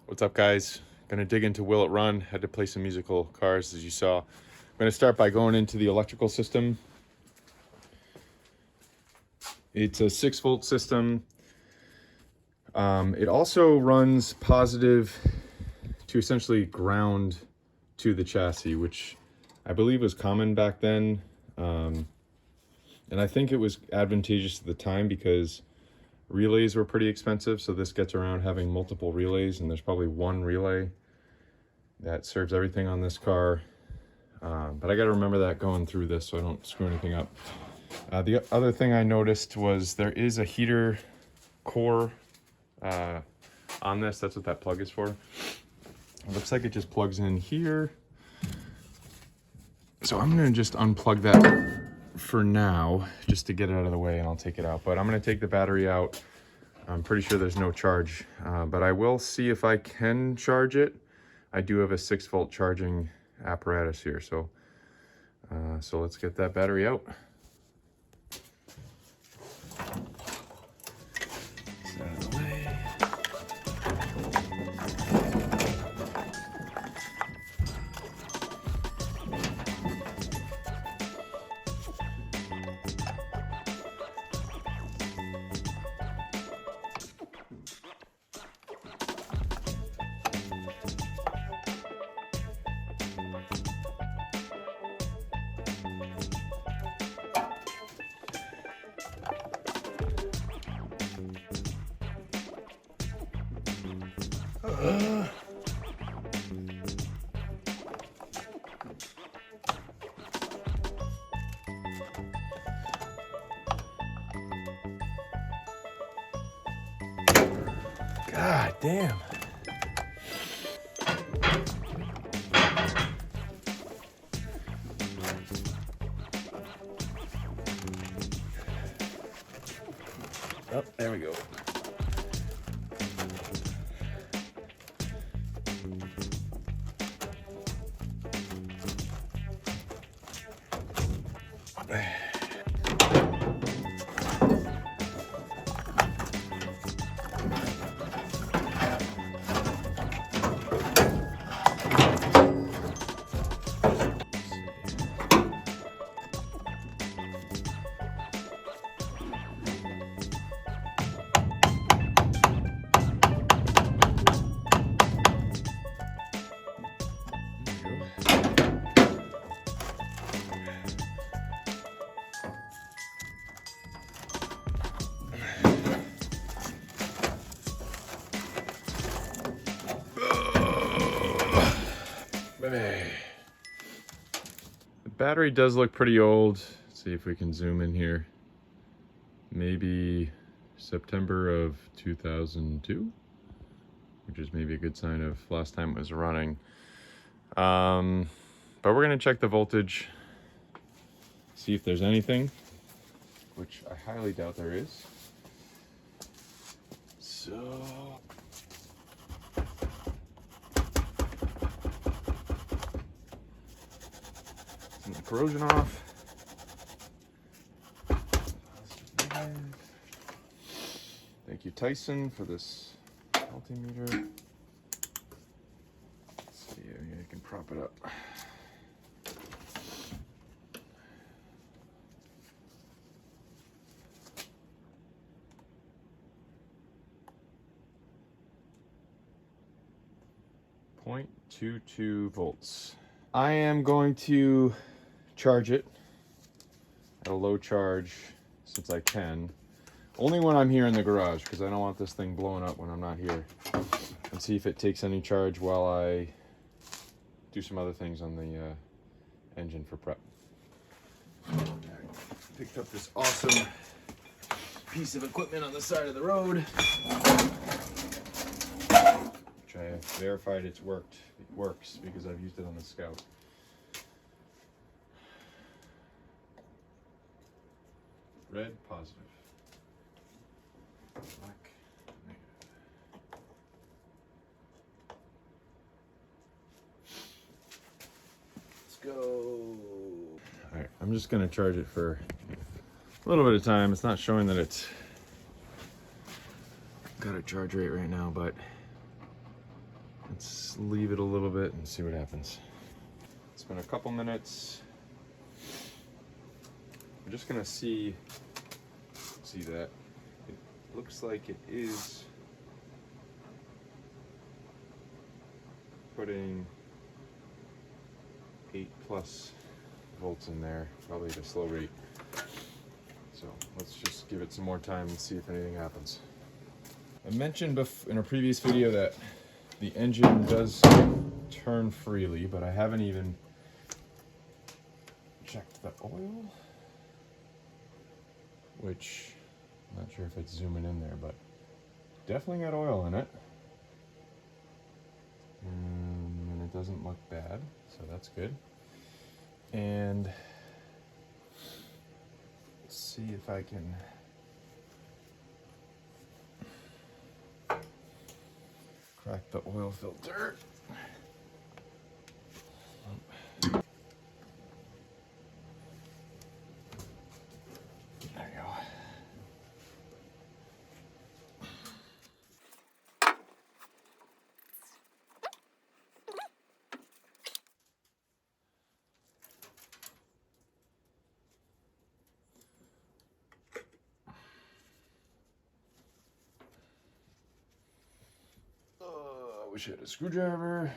What's up, guys? Gonna dig into Will It Run. Had to play some musical cars, as you saw. I'm gonna start by going into the electrical system. It's a 6-volt system. It also runs positive to essentially ground to the chassis, which I believe was common back then. And I think it was advantageous at the time because relays were pretty expensive. So this gets around having multiple relays, and there's probably one relay that serves everything on this car. But I got to remember that going through this so I don't screw anything up. The other thing I noticed was there is a heater core on this. That's what that plug is for. It looks like it just plugs in here. So I'm going to just unplug that for now, just to get it out of the way, and I'll take it out. But I'm going to take the battery out. I'm pretty sure there's no charge, but I will see if I can charge it. I do have a 6-volt charging apparatus here, so let's get that battery out. Set it out of the way. God damn. Oh, there we go. The battery does look pretty old. Let's see if we can zoom in here. Maybe September of 2002, which is maybe a good sign of last time it was running. But we're gonna check the voltage, see if there's anything, which I highly doubt there is. So the corrosion off. Thank you, Tyson, for this multimeter. Let's see, I can prop it up. .22 volts. I am going to charge it at a low charge since I can. Only when I'm here in the garage, because I don't want this thing blowing up when I'm not here. And see if it takes any charge while I do some other things on the engine for prep. Picked up this awesome piece of equipment on the side of the road, which I have verified it works because I've used it on the Scout. Red, positive. Black, negative. Let's go. All right, I'm just gonna charge it for a little bit of time. It's not showing that it's got a charge rate right now, but Let's leave it a little bit and see what happens. It's been a couple minutes. I'm just gonna see that. It looks like it is putting 8+ volts in there, probably at a slow rate. So let's just give it some more time and see if anything happens. I mentioned in a previous video that the engine does turn freely, but I haven't even checked the oil, which I'm not sure if it's zooming in there, but definitely got oil in it. And it doesn't look bad, so that's good. And let's see if I can crack the oil filter. There you go. I wish I had a screwdriver.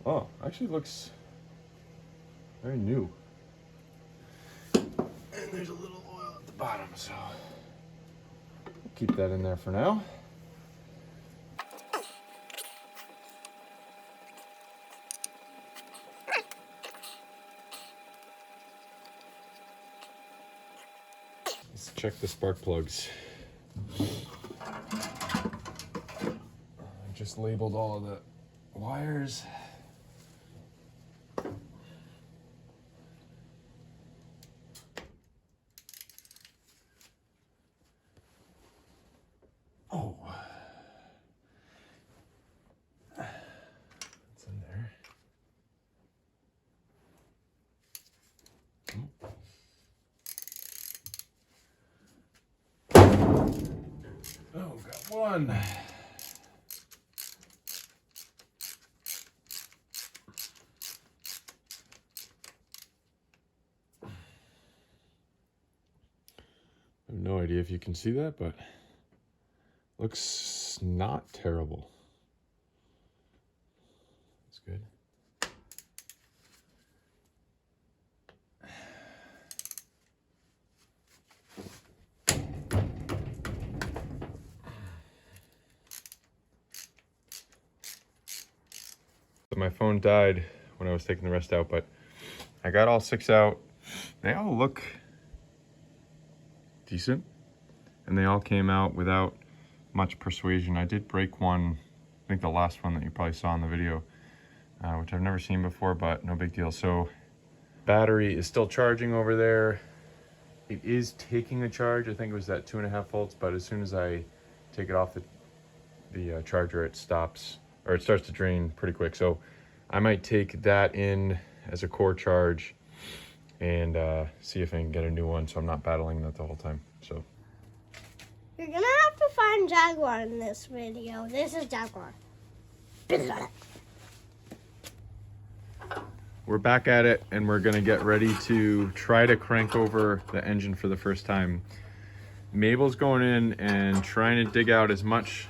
Oh, actually looks very new. And there's a little oil at the bottom, so we'll keep that in there for now. Let's check the spark plugs. I just labeled all of the wires. Oh, it's in there. Oh, got one. I have no idea if you can see that, but looks not terrible. That's good. So my phone died when I was taking the rest out, but I got all 6 out. They all look decent, and they all came out without much persuasion. I did break one, I think the last one that you probably saw in the video, which I've never seen before, but no big deal. So battery is still charging over there. It is taking a charge. I think it was at 2.5 volts, but as soon as I take it off the charger, it stops, or it starts to drain pretty quick. So I might take that in as a core charge and see if I can get a new one so I'm not battling that the whole time. So you're gonna have to find Jaguar in this video. This is Jaguar. We're back at it, and we're gonna get ready to try to crank over the engine for the first time. Mabel's going in and trying to dig out as much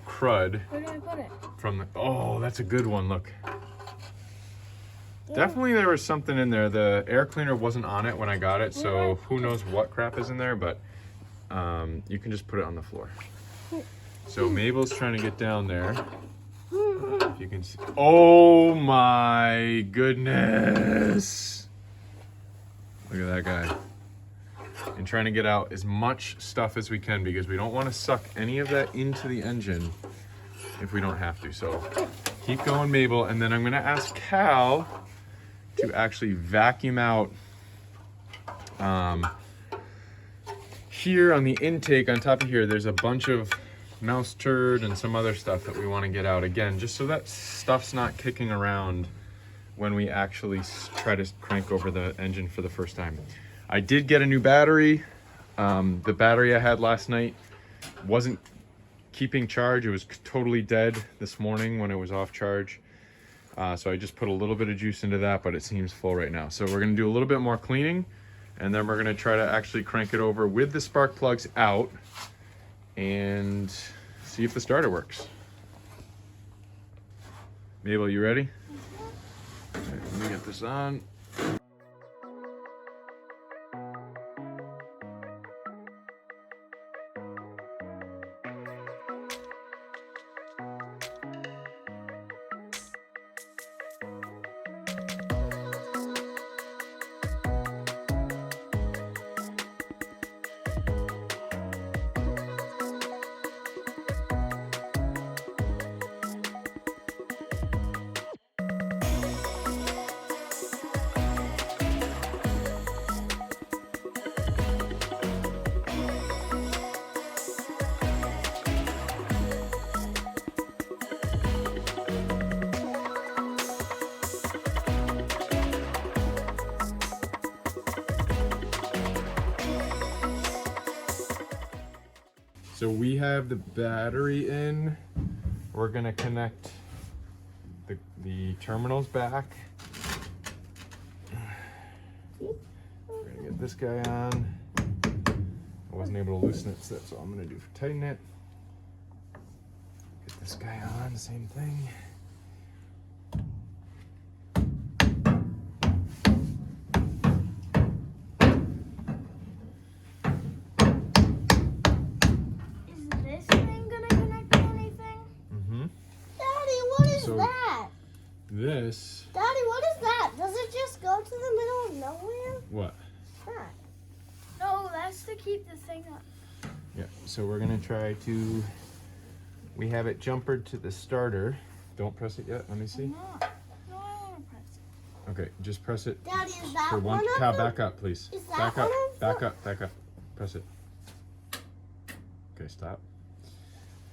crud. Where did I put it? From the, oh, that's a good one, look. Yeah. Definitely there was something in there. The air cleaner wasn't on it when I got it, so who knows what crap is in there, but you can just put it on the floor. So Mabel's trying to get down there. If you can see. Oh my goodness. Look at that guy. And trying to get out as much stuff as we can, because we don't want to suck any of that into the engine if we don't have to. So keep going, Mabel, and then I'm going to ask Cal to actually vacuum out here on the intake on top of here, there's a bunch of mouse turd and some other stuff that we want to get out again, just so that stuff's not kicking around when we actually try to crank over the engine for the first time. I did get a new battery. The battery I had last night wasn't keeping charge. It was totally dead this morning when it was off charge. So I just put a little bit of juice into that, but it seems full right now. So we're gonna do a little bit more cleaning, and then we're gonna try to actually crank it over with the spark plugs out and see if the starter works. Mabel, you ready? All right, let me get this on. So we have the battery in. We're gonna connect the terminals back. We're gonna get this guy on. I wasn't able to loosen it, so that's all I'm gonna do for tighten it. Get this guy on, same thing. This. Daddy, what is that? Does it just go to the middle of nowhere? What? That. No, that's to keep the thing up. Yeah, so we're gonna try to, we have it jumpered to the starter. Don't press it yet, let me see. No, I want to press it. Okay, just press it. Daddy, is that for one? Cal, back up, please. Is that back up, one of back up, back up. Press it. Okay, stop.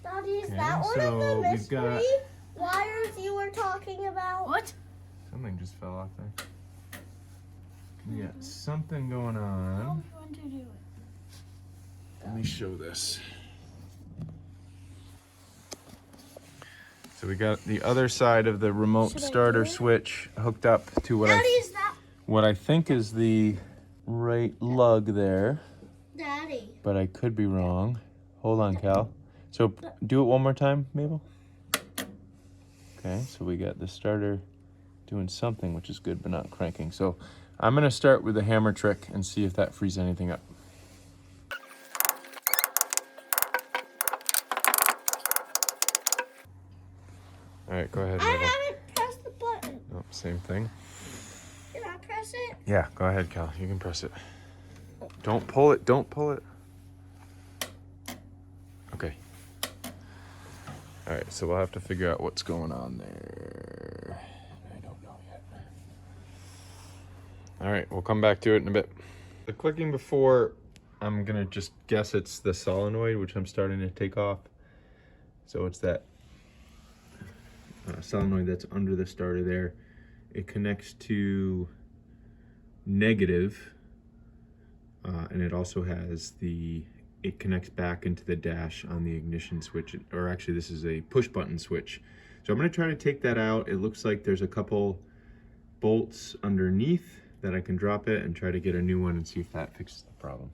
Daddy, is Okay, that one of so the we've mystery got- wires you were talking about? What? Something just fell off there. We got something going on. Want to do it? Let me show this. So we got the other side of the remote Should I starter do it? switch hooked up to what Daddy, is that? what I think is the right lug there, Daddy. but I could be wrong. Hold on, Cal. So do it one more time, Mabel. Okay, so we got the starter doing something, which is good, but not cranking. So I'm gonna start with the hammer trick and see if that frees anything up. All right, go ahead, I Mabel. haven't pressed the button. Oh, same thing. Can I press it? Yeah, go ahead, Cal. You can press it. Don't pull it. Don't pull it. Okay. All right, so we'll have to figure out what's going on there. I don't know yet. All right, we'll come back to it in a bit. The clicking before, I'm gonna just guess it's the solenoid, which I'm starting to take off. So it's that solenoid that's under the starter there. It connects to negative, and it also has it connects back into the dash on the ignition switch, or actually this is a push button switch. So I'm gonna try to take that out. It looks like there's a couple bolts underneath that I can drop it and try to get a new one and see if that fixes the problem.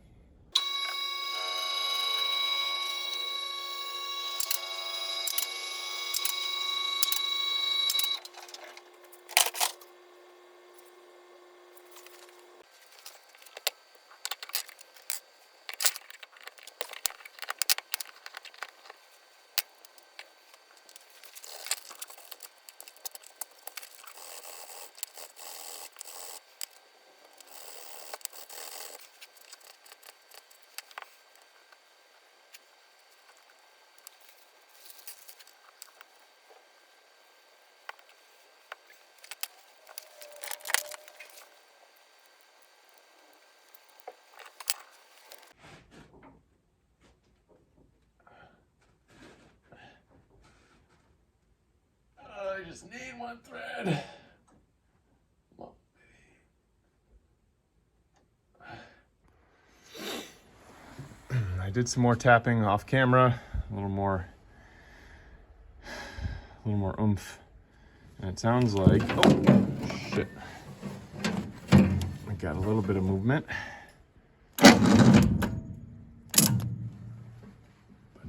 just need one thread. I did some more tapping off camera, a little more oomph. And it sounds like, oh, shit. I got a little bit of movement. But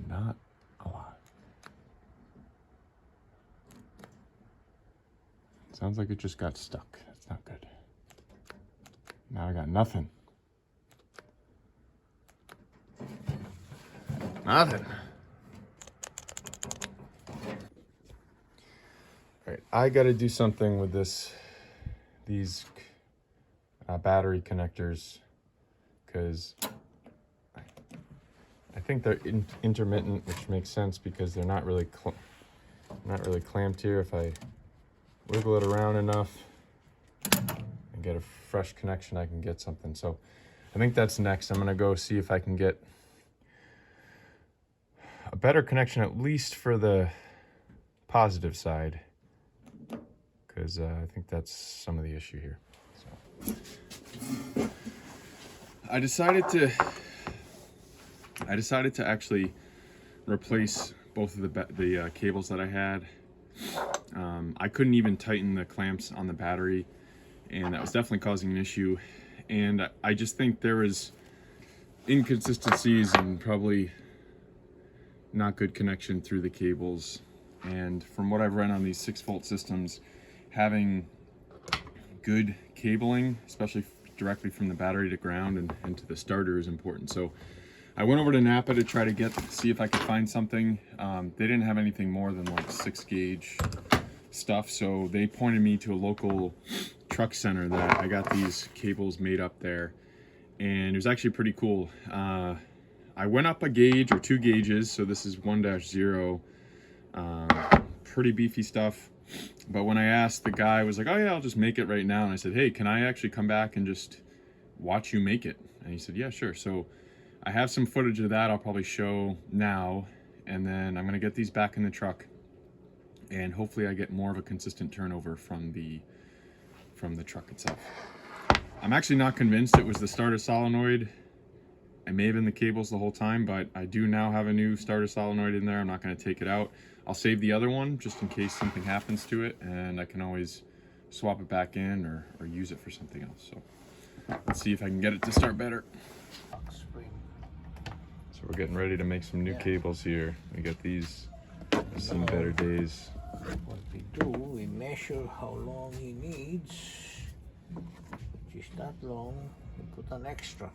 not a lot. Sounds like it just got stuck. That's not good. Now I got nothing. Nothing. All right, I got to do something with these battery connectors, because I think they're intermittent, which makes sense because they're not really clamped here. If I wiggle it around enough and get a fresh connection, I can get something. So I think that's next. I'm gonna go see if I can get a better connection, at least for the positive side, because I think that's some of the issue here. So I decided to actually replace both of the cables that I had. I couldn't even tighten the clamps on the battery, and that was definitely causing an issue. And I just think there was inconsistencies and probably not good connection through the cables. And from what I've read on these 6-volt systems, having good cabling, especially directly from the battery to ground and to the starter, is important. So I went over to Napa to try to see if I could find something. They didn't have anything more than like 6-gauge stuff, so they pointed me to a local truck center that I got these cables made up there, and it was actually pretty cool. I went up a gauge or 2 gauges, so this is 1-0, pretty beefy stuff. But when I asked, the guy was like, oh yeah, I'll just make it right now. And I said, hey, can I actually come back and just watch you make it? And he said, yeah, sure. So I have some footage of that I'll probably show now, and then I'm gonna get these back in the truck, and hopefully I get more of a consistent turnover from the truck itself. I'm actually not convinced it was the starter solenoid. It may have been the cables the whole time, but I do now have a new starter solenoid in there. I'm not going to take it out. I'll save the other one just in case something happens to it, and I can always swap it back in or use it for something else. So let's see if I can get it to start better. So we're getting ready to make some new cables here. We got these. I've seen better days. What we do, we measure how long he needs, which is not long, we put an extra.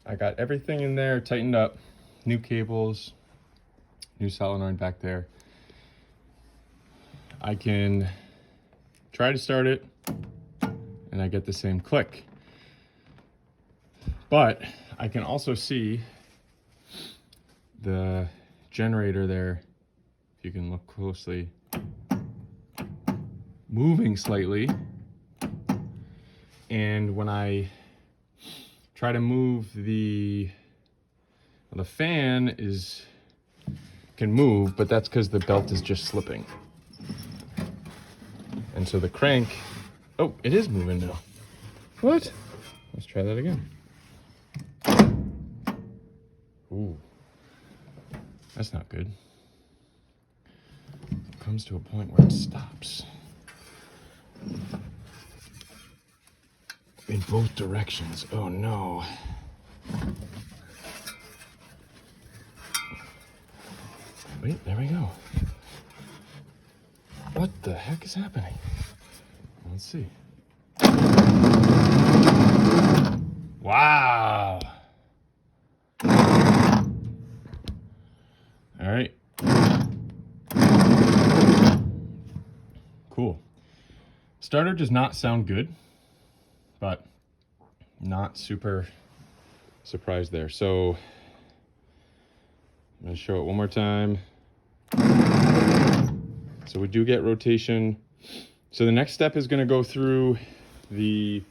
I got everything in there tightened up, new cables, new solenoid back there. I can try to start it and I get the same click. But I can also see the generator there, if you can look closely, moving slightly. And when I try to move the fan can move, but that's because the belt is just slipping. And so the crank, oh, it is moving now. What? Let's try that again. Ooh, that's not good. It comes to a point where it stops. in both directions. Oh no. Wait, there we go. What the heck is happening? Let's see. Wow. All right. Cool. Starter does not sound good, but not super surprised there. So I'm going to show it one more time. So we do get rotation. So the next step is going to go through the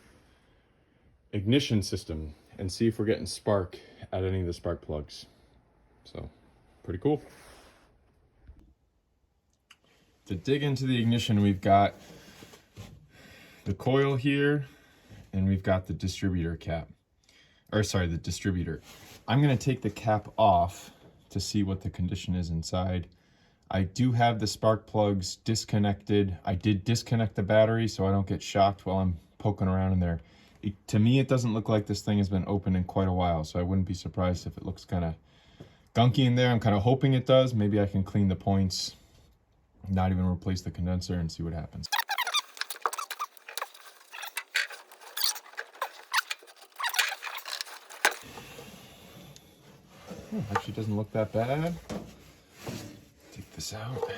ignition system and see if we're getting spark at any of the spark plugs. So pretty cool. To dig into the ignition, we've got the coil here and we've got the distributor cap. Or sorry, the distributor. I'm going to take the cap off to see what the condition is inside. I do have the spark plugs disconnected. I did disconnect the battery so I don't get shocked while I'm poking around in there. To me, it doesn't look like this thing has been open in quite a while, so I wouldn't be surprised if it looks kind of gunky in there. I'm kind of hoping it does. Maybe I can clean the points, not even replace the condenser, and see what happens. Actually doesn't look that bad. Take this out.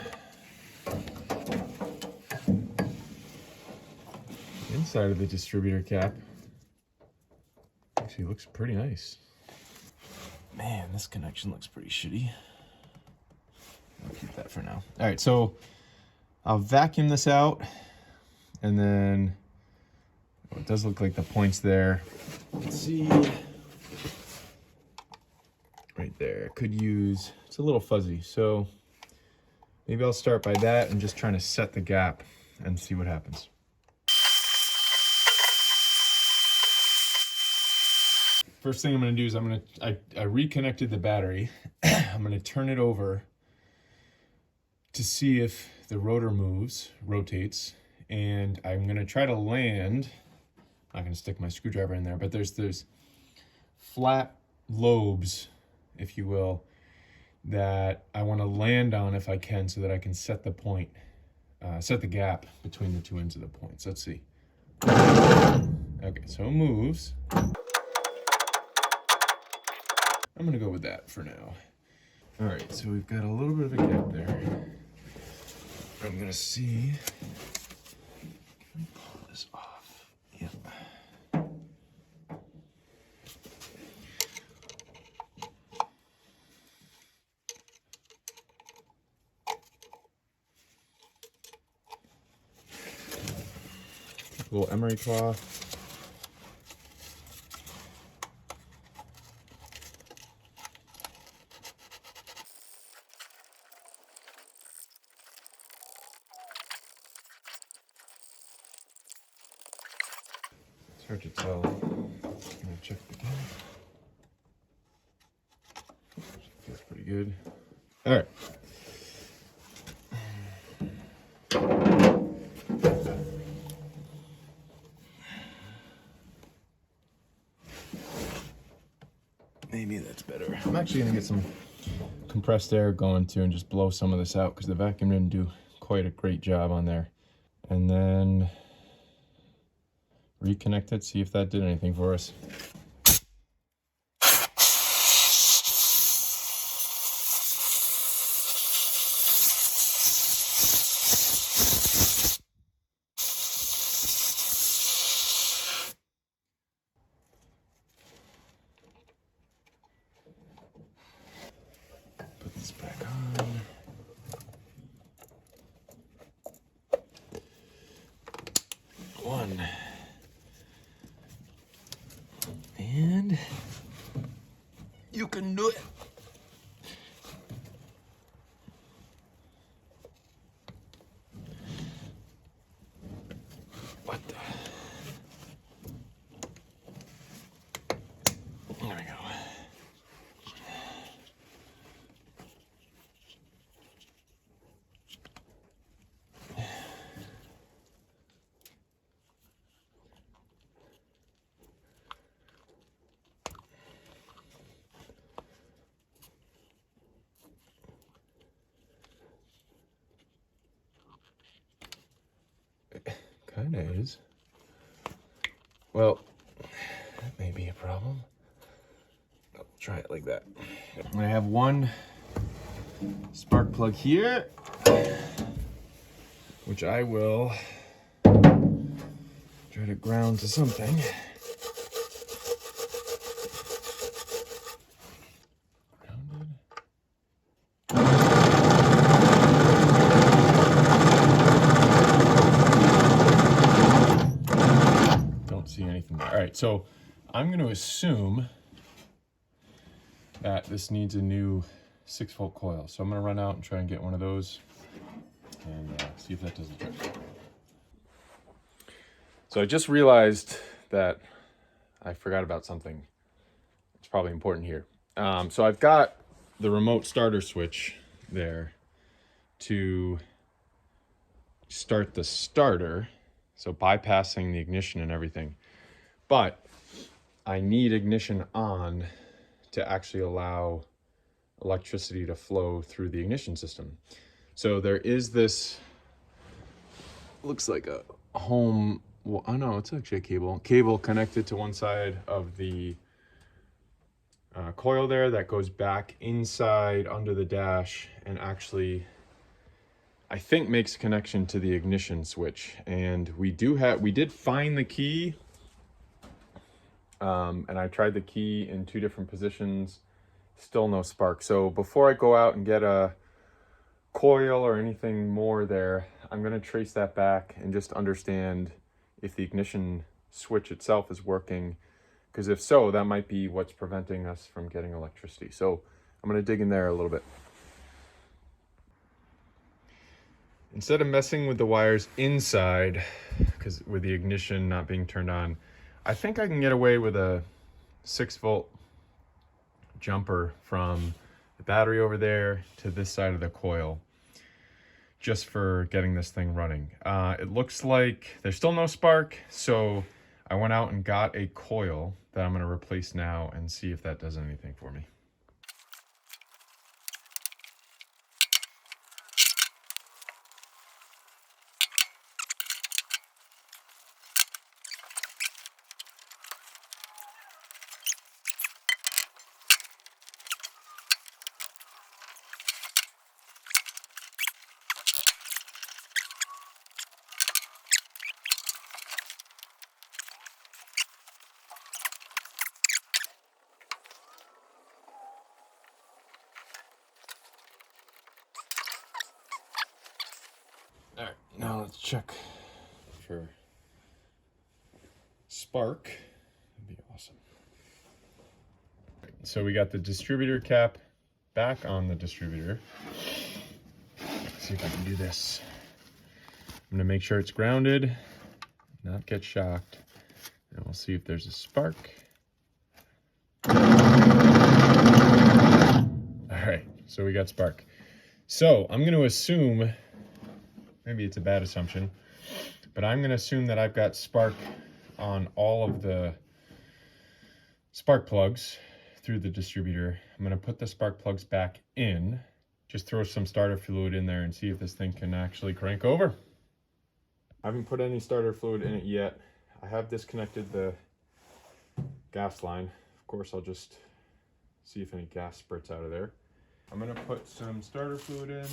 Inside of the distributor cap actually looks pretty nice. Man, this connection looks pretty shitty. I'll keep that for now. All right, so I'll vacuum this out, and then it does look like the points there. Let's see. Right there. Could use, it's a little fuzzy, so maybe I'll start by that and just trying to set the gap and see what happens. First thing I'm going to do is I reconnected the battery. I'm going to turn it over to see if the rotor rotates, and I'm going to try to land. I'm not going to stick my screwdriver in there, but there's flat lobes, if you will, that I want to land on if I can, so that I can set the point, set the gap between the two ends of the points. Let's see. Okay, so it moves. I'm gonna go with that for now. All right, so we've got a little bit of a gap there. I'm gonna see. Can we pull this off? Yep. A little emery cloth. It's hard to tell. I'm gonna check the gap. Feels pretty good. All right. Maybe that's better. I'm actually gonna get some compressed air going too and just blow some of this out because the vacuum didn't do quite a great job on there. And then reconnect it, see if that did anything for us. Put this back on. One. Kinda is. Well, that may be a problem. I'll try it like that. I have one spark plug here, which I will try to ground to something. Don't see anything there. All right, so I'm going to assume that this needs a new 6-volt coil. So I'm going to run out and try and get one of those and see if that does the trick. So I just realized that I forgot about something. It's probably important here. So I've got the remote starter switch there to start the starter, so bypassing the ignition and everything. But I need ignition on to actually allow electricity to flow through the ignition system. So there is this, looks like a home, well, oh no, it's actually a cable connected to one side of the coil there that goes back inside under the dash and actually, I think, makes a connection to the ignition switch. And we did find the key, and I tried the key in 2 different positions, still no spark. So before I go out and get a coil or anything more there, I'm going to trace that back and just understand if the ignition switch itself is working, because if so, that might be what's preventing us from getting electricity. So I'm going to dig in there a little bit. Instead of messing with the wires inside, because with the ignition not being turned on, I think I can get away with a 6-volt jumper from the battery over there to this side of the coil, just for getting this thing running. It looks like there's still no spark, so I went out and got a coil that I'm going to replace now and see if that does anything for me. All right, now let's check for spark. That'd be awesome. So we got the distributor cap back on the distributor. Let's see if I can do this. I'm gonna make sure it's grounded, not get shocked, and we'll see if there's a spark. All right, so we got spark. So I'm gonna assume, maybe it's a bad assumption, but I'm going to assume that I've got spark on all of the spark plugs through the distributor. I'm going to put the spark plugs back in, just throw some starter fluid in there and see if this thing can actually crank over. I haven't put any starter fluid in it yet. I have disconnected the gas line. Of course, I'll just see if any gas spurts out of there. I'm going to put some starter fluid in.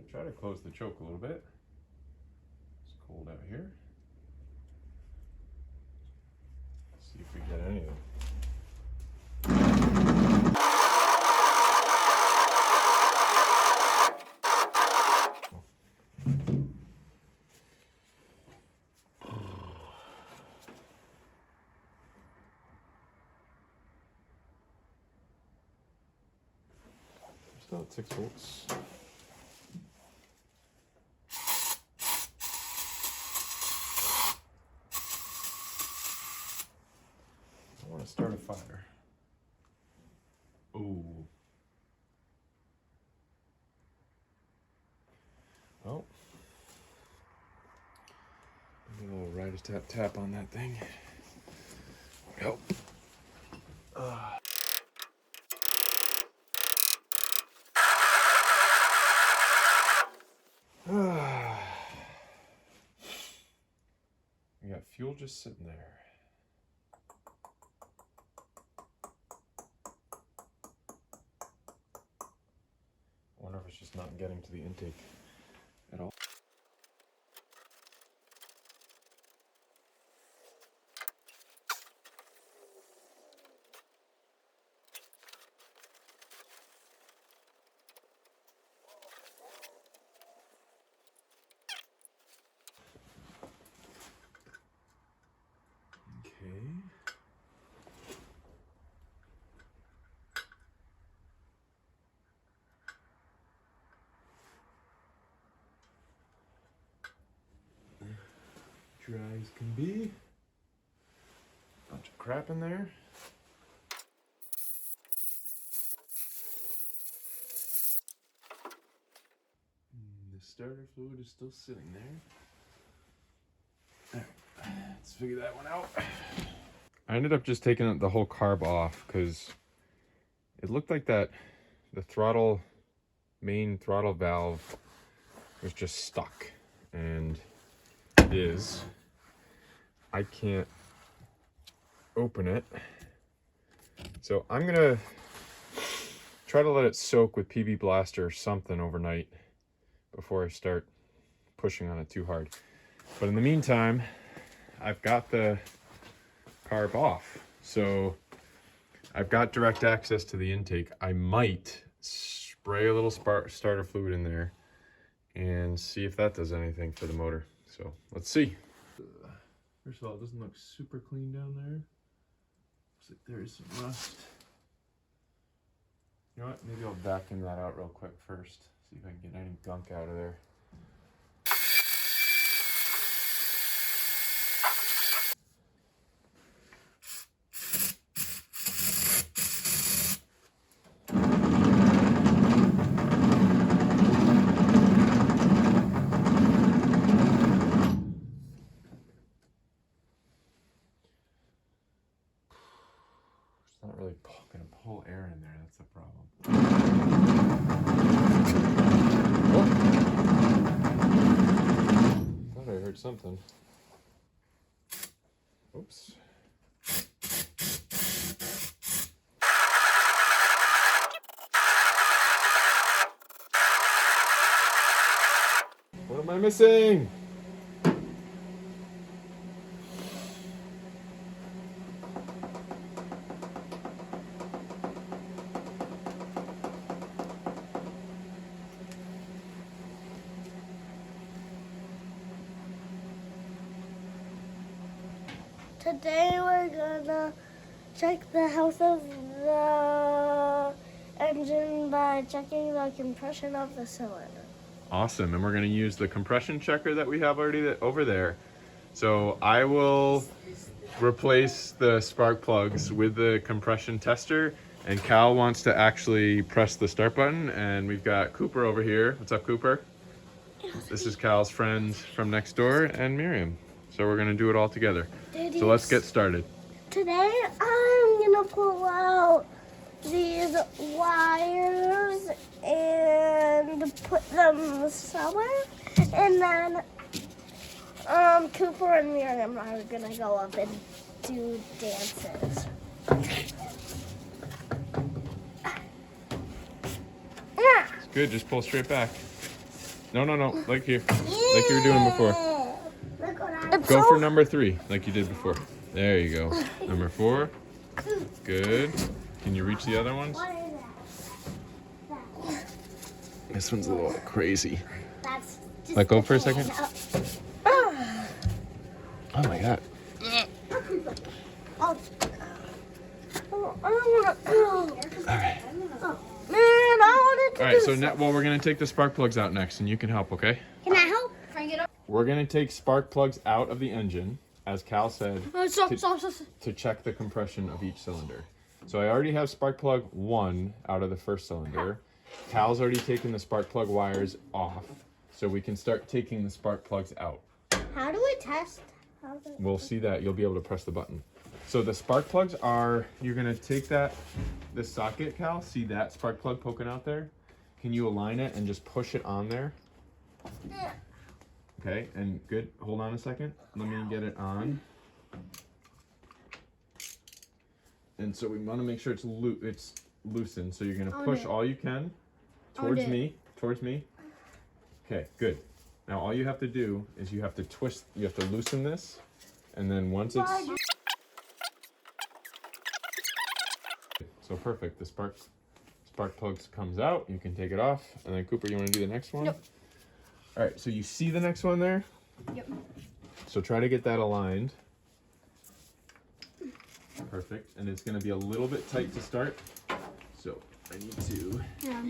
Try to close the choke a little bit. It's cold out here. Let's see if we get any of it. Still at 6 volts. I want to start a fire. Ooh. Well, a little rider tap on that thing. Help. fuel just sitting there. I wonder if it's just not getting to the intake at all. Okay. Dry as can be. Bunch of crap in there. The starter fluid is still sitting there. Alright, let's figure that one out. I ended up just taking the whole carb off because it looked like the main throttle valve was just stuck, and it is. I can't open it, so I'm gonna try to let it soak with PB Blaster or something overnight before I start pushing on it too hard. But in the meantime, I've got the carb off, so I've got direct access to the intake. I might spray a little starter fluid in there and see if that does anything for the motor. So let's see. First of all, it doesn't look super clean down there. Looks like there is some rust. You know what? Maybe I'll vacuum that out real quick first. See if I can get any gunk out of there. It's not really going to pull air in there. That's the problem. Oh. Thought I heard something. Oops. What am I missing? Today we're gonna check the health of the engine by checking the compression of the cylinder. Awesome, and we're going to use the compression checker that we have already over there. So I will replace the spark plugs with the compression tester, and Cal wants to actually press the start button, and we've got Cooper over here. What's up, Cooper? This is Cal's friend from next door, and Miriam. So we're going to do it all together. So let's get started. Today I'm gonna pull out these wires and put them somewhere, and then Cooper and Miriam are gonna go up and do dances. It's good, just pull straight back. No, like here, like you were doing before. Go for number 3, like you did before. There you go. Number 4. Good. Can you reach the other ones? This one's a little crazy. Let go for a second. Oh my god. Alright. Alright, so we're going to take the spark plugs out next, and you can help, okay? Can I help? We're going to take spark plugs out of the engine, as Cal said, Stop. to check the compression of each cylinder. So I already have spark plug 1 out of the first cylinder. Cal's already taken the spark plug wires off, so we can start taking the spark plugs out. How do we test? We'll see that. You'll be able to press the button. So the spark plugs are, you're going to take this socket, Cal. See that spark plug poking out there? Can you align it and just push it on there? Okay, and good. Hold on a second. Let me get it on. And so we want to make sure it's loosened. So you're going to push all you can towards me. Okay, good. Now all you have to do is you have to twist, you have to loosen this, and then once it's... So perfect, the spark plug comes out, you can take it off, and then Cooper, you want to do the next one? Yep. All right, so you see the next one there? Yep. So try to get that aligned. Perfect, and it's going to be a little bit tight to start, so I need to... Yeah,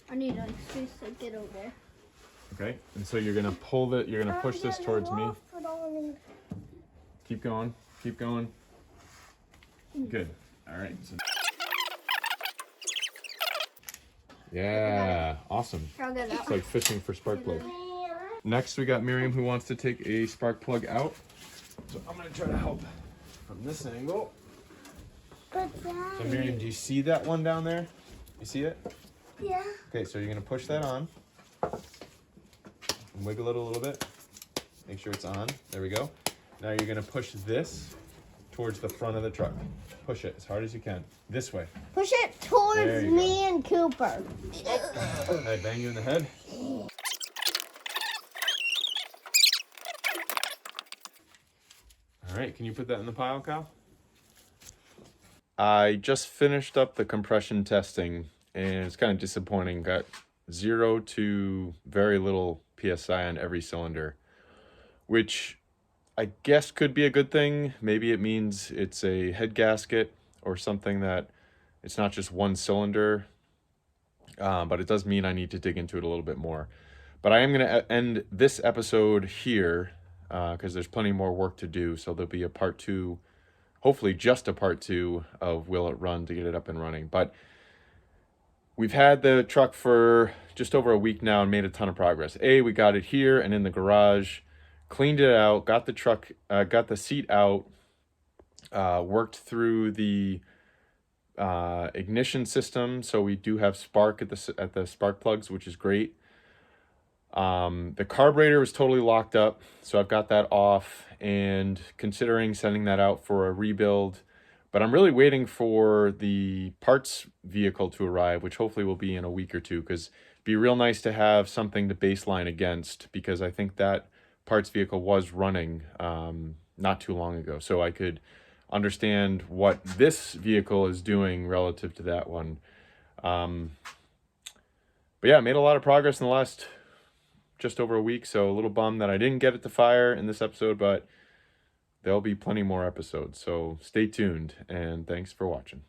I need a space to get over there. Okay, and so you're going to pull it, you're going to push this towards me. Keep going, keep going. Good, all right. So... Yeah, awesome. It's like fishing for spark plugs. Next, we got Miriam who wants to take a spark plug out. So I'm going to try to help from this angle. So Miriam, do you see that one down there? You see it? Yeah. Okay, so you're going to push that on. And wiggle it a little bit. Make sure it's on. There we go. Now you're going to push this towards the front of the truck. Push it as hard as you can. This way. Push it towards me and Cooper. Did I bang you in the head? All right, can you put that in the pile, Kyle? I just finished up the compression testing, and it's kind of disappointing. Got 0 to very little PSI on every cylinder, which I guess could be a good thing. Maybe it means it's a head gasket or something, that it's not just one cylinder, but it does mean I need to dig into it a little bit more. But I am going to end this episode here because there's plenty more work to do. So there'll be a part 2, hopefully just a part 2 of Will It Run to get it up and running. But we've had the truck for just over a week now and made a ton of progress. We got it here and in the garage, cleaned it out, got the truck, got the seat out, worked through the ignition system. So we do have spark at the spark plugs, which is great. The carburetor was totally locked up, so I've got that off and considering sending that out for a rebuild. But I'm really waiting for the parts vehicle to arrive, which hopefully will be in a week or two, because it'd be real nice to have something to baseline against, because I think that parts vehicle was running not too long ago. So I could understand what this vehicle is doing relative to that one. But yeah, I made a lot of progress in the last just over a week, so a little bummed that I didn't get it to fire in this episode, but there'll be plenty more episodes, so stay tuned, and thanks for watching.